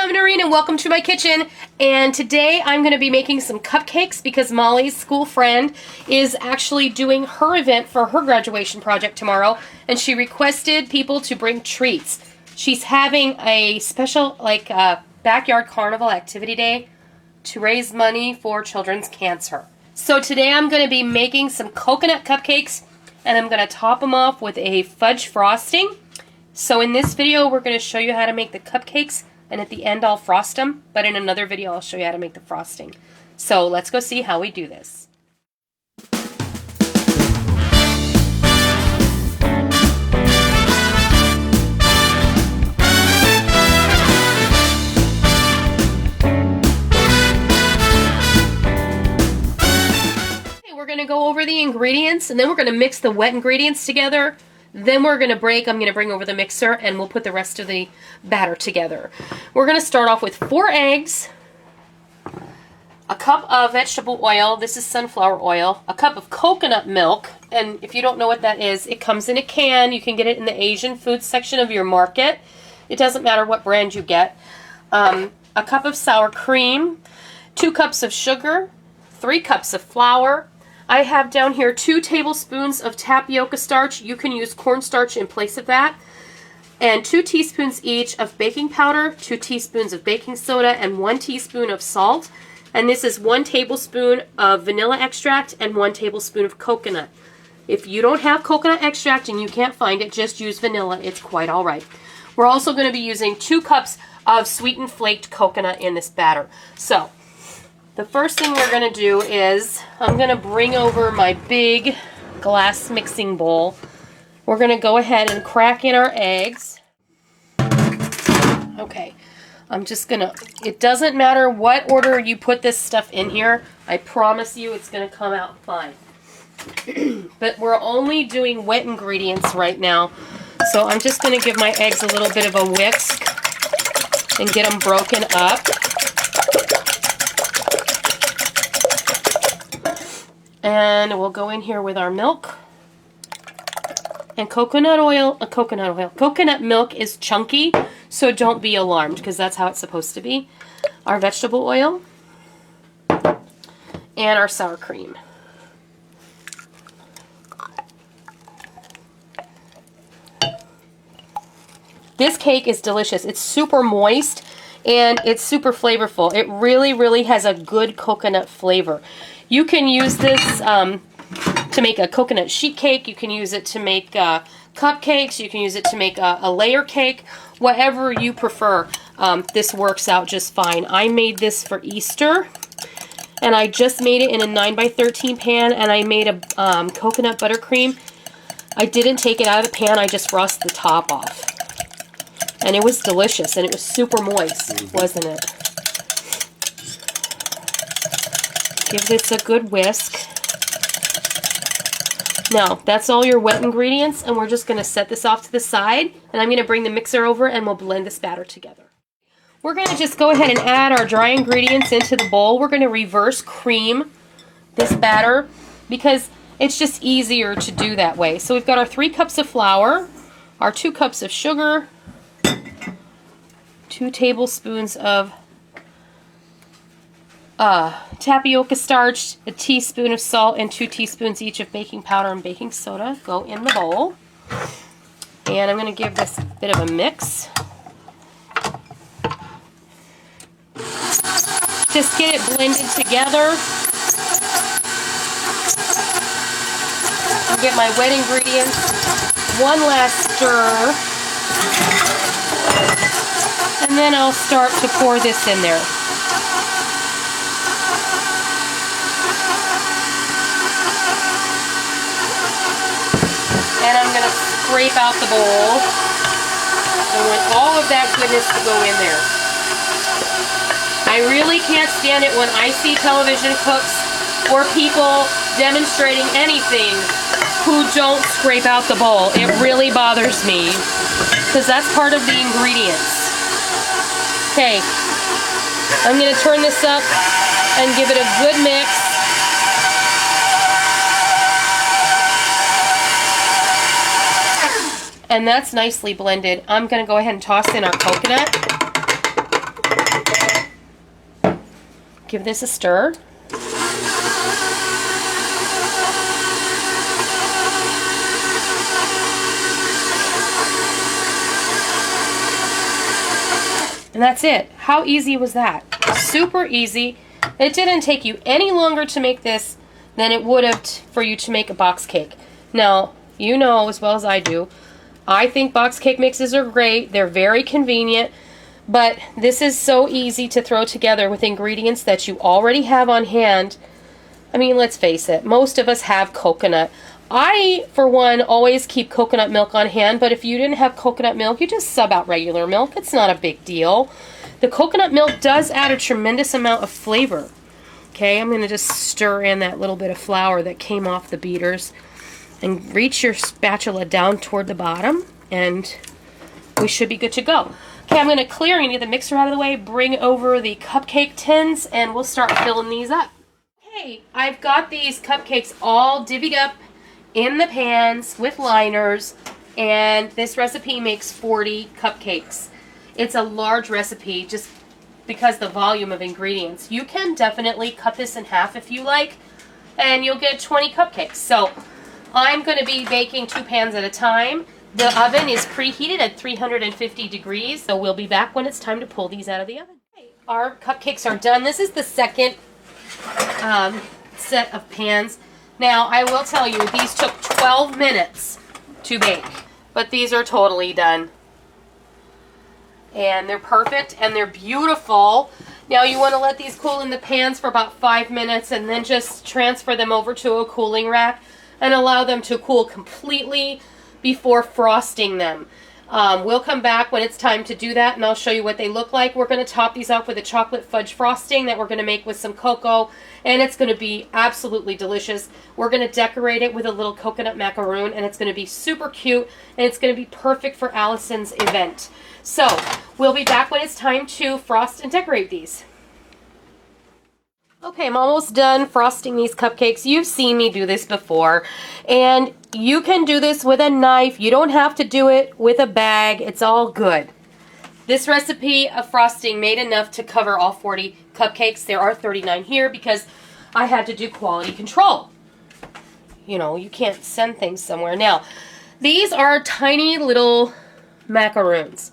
I'm Noreen and welcome to my kitchen. And today I'm going to be making some cupcakes because Molly's school friend is actually doing her event for her graduation project tomorrow, and she requested people to bring treats. She's having a special backyard carnival activity day to raise money for children's cancer. So today I'm going to be making some coconut cupcakes, and I'm going to top them off with a fudge frosting. So in this video we're going to show you how to make the cupcakes, and at the end I'll frost them, but in another video I'll show you how to make the frosting. So let's go see how we do this. Okay, we're going to go over the ingredients, and then we're going to mix the wet ingredients together. Then we're going to I'm going to bring over the mixer, and we'll put the rest of the batter together. We're going to start off with 4 eggs, a cup of vegetable oil, this is sunflower oil, a cup of coconut milk, and if you don't know what that is, it comes in a can. You can get it in the Asian food section of your market. It doesn't matter what brand you get. A cup of sour cream, 2 cups of sugar, 3 cups of flour. I have down here 2 tablespoons of tapioca starch. You can use cornstarch in place of that. And 2 teaspoons each of baking powder, 2 teaspoons of baking soda, and 1 teaspoon of salt. And this is 1 tablespoon of vanilla extract and 1 tablespoon of coconut. If you don't have coconut extract and you can't find it, just use vanilla. It's quite all right. We're also going to be using 2 cups of sweetened flaked coconut in this batter. So the first thing we're going to do is I'm going to bring over my big glass mixing bowl. We're going to go ahead and crack in our eggs. Okay, I'm just going to, it doesn't matter what order you put this stuff in here. I promise you it's going to come out fine. But we're only doing wet ingredients right now. So I'm just going to give my eggs a little bit of a whisk and get them broken up. And we'll go in here with our milk and coconut oil. Coconut milk is chunky, so don't be alarmed because that's how it's supposed to be. Our vegetable oil and our sour cream. This cake is delicious. It's super moist and it's super flavorful. It really, really has a good coconut flavor. You can use this to make a coconut sheet cake. You can use it to make cupcakes. You can use it to make a layer cake. Whatever you prefer, this works out just fine. I made this for Easter, and I just made it in a 9x13 pan, and I made a coconut buttercream. I didn't take it out of the pan. I just frosted the top off. And it was delicious, and it was super moist, wasn't it? Give this a good whisk. Now, that's all your wet ingredients, and we're just going to set this off to the side, and I'm going to bring the mixer over and we'll blend this batter together. We're going to just go ahead and add our dry ingredients into the bowl. We're going to reverse cream this batter because it's just easier to do that way. So we've got our 3 cups of flour, our 2 cups of sugar, 2 tablespoons of tapioca starch, a teaspoon of salt, and 2 teaspoons each of baking powder and baking soda go in the bowl. And I'm going to give this a bit of a mix. Just get it blended together. I'll get my wet ingredients. One last stir. And then I'll start to pour this in there. And I'm going to scrape out the bowl. I want all of that goodness to go in there. I really can't stand it when I see television cooks or people demonstrating anything who don't scrape out the bowl. It really bothers me because that's part of the ingredients. Okay, I'm going to turn this up and give it a good mix. And that's nicely blended. I'm going to go ahead and toss in our coconut. Give this a stir. And that's it. How easy was that? Super easy. It didn't take you any longer to make this than it would have for you to make a box cake. Now, you know as well as I do, I think box cake mixes are great. They're very convenient, but this is so easy to throw together with ingredients that you already have on hand. I mean, let's face it, most of us have coconut. I, for one, always keep coconut milk on hand, but if you didn't have coconut milk, you just sub out regular milk. It's not a big deal. The coconut milk does add a tremendous amount of flavor. Okay, I'm going to just stir in that little bit of flour that came off the beaters and reach your spatula down toward the bottom, and we should be good to go. Okay, I'm going to clear and get the mixer out of the way, bring over the cupcake tins, and we'll start filling these up. Okay, I've got these cupcakes all divvied up in the pans with liners, and this recipe makes 40 cupcakes. It's a large recipe just because the volume of ingredients. You can definitely cut this in half if you like, and you'll get 20 cupcakes. So I'm going to be baking 2 pans at a time. The oven is preheated at 350 degrees, so we'll be back when it's time to pull these out of the oven. Okay, our cupcakes are done. This is the second set of pans. Now, I will tell you, these took 12 minutes to bake, but these are totally done. And they're perfect, and they're beautiful. Now, you want to let these cool in the pans for about 5 minutes, and then just transfer them over to a cooling rack and allow them to cool completely before frosting them. We'll come back when it's time to do that, and I'll show you what they look like. We're going to top these off with a chocolate fudge frosting that we're going to make with some cocoa, and it's going to be absolutely delicious. We're going to decorate it with a little coconut macaroon, and it's going to be super cute, and it's going to be perfect for Allison's event. So, we'll be back when it's time to frost and decorate these. Okay, I'm almost done frosting these cupcakes. You've seen me do this before, and you can do this with a knife. You don't have to do it with a bag. It's all good. This recipe of frosting made enough to cover all 40 cupcakes. There are 39 here because I had to do quality control. You know, you can't send things somewhere. Now, these are tiny little macaroons,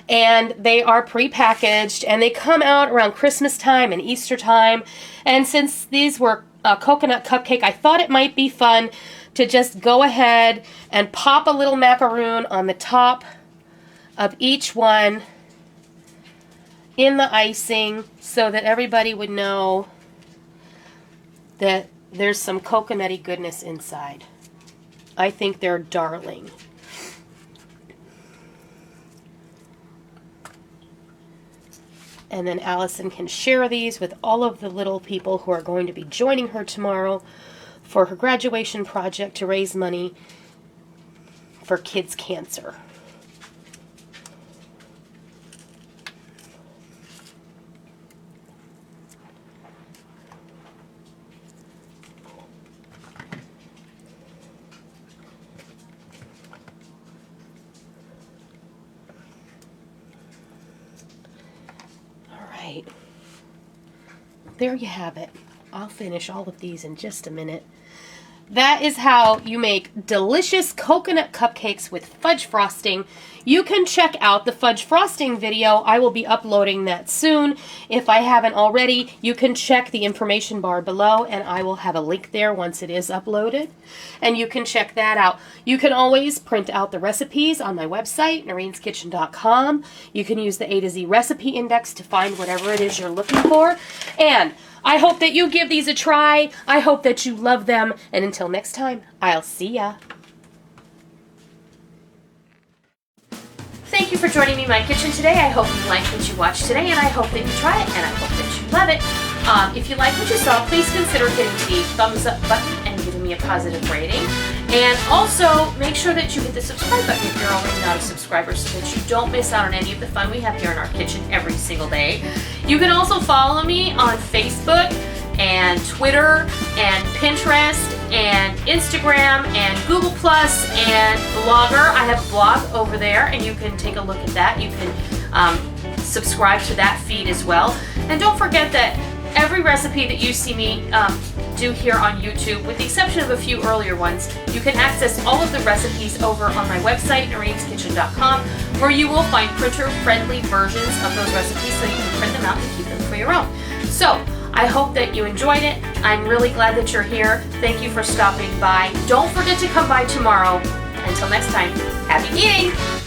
and they are pre-packaged, and they come out around Christmas time and Easter time. And since these were a coconut cupcake, I thought it might be fun to just go ahead and pop a little macaroon on the top of each one in the icing so that everybody would know that there's some coconutty goodness inside. I think they're darling. And then Allison can share these with all of the little people who are going to be joining her tomorrow for her graduation project to raise money for kids' cancer. There you have it. I'll finish all of these in just a minute. That is how you make delicious coconut cupcakes with fudge frosting. You can check out the fudge frosting video. I will be uploading that soon. If I haven't already, you can check the information bar below, and I will have a link there once it is uploaded. And you can check that out. You can always print out the recipes on my website, noreenskitchen.com. You can use the A to Z recipe index to find whatever it is you're looking for. And I hope that you give these a try. I hope that you love them. And until next time, I'll see ya. Thank you for joining me in my kitchen today. I hope you liked what you watched today, and I hope that you try it, and I hope that you love it. If you like what you saw, please consider hitting the thumbs up button and giving me a positive rating. And also, make sure that you hit the subscribe button if you're already not a subscriber so that you don't miss out on any of the fun we have here in our kitchen every single day. You can also follow me on Facebook and Twitter and Pinterest and Instagram and Google Plus and Blogger. I have a blog over there, and you can take a look at that. You can subscribe to that feed as well. And don't forget that every recipe that you see me do here on YouTube, with the exception of a few earlier ones, you can access all of the recipes over on my website, noreenskitchen.com, where you will find printer-friendly versions of those recipes so you can print them out and keep them for your own. So, I hope that you enjoyed it. I'm really glad that you're here. Thank you for stopping by. Don't forget to come by tomorrow. Until next time, happy eating!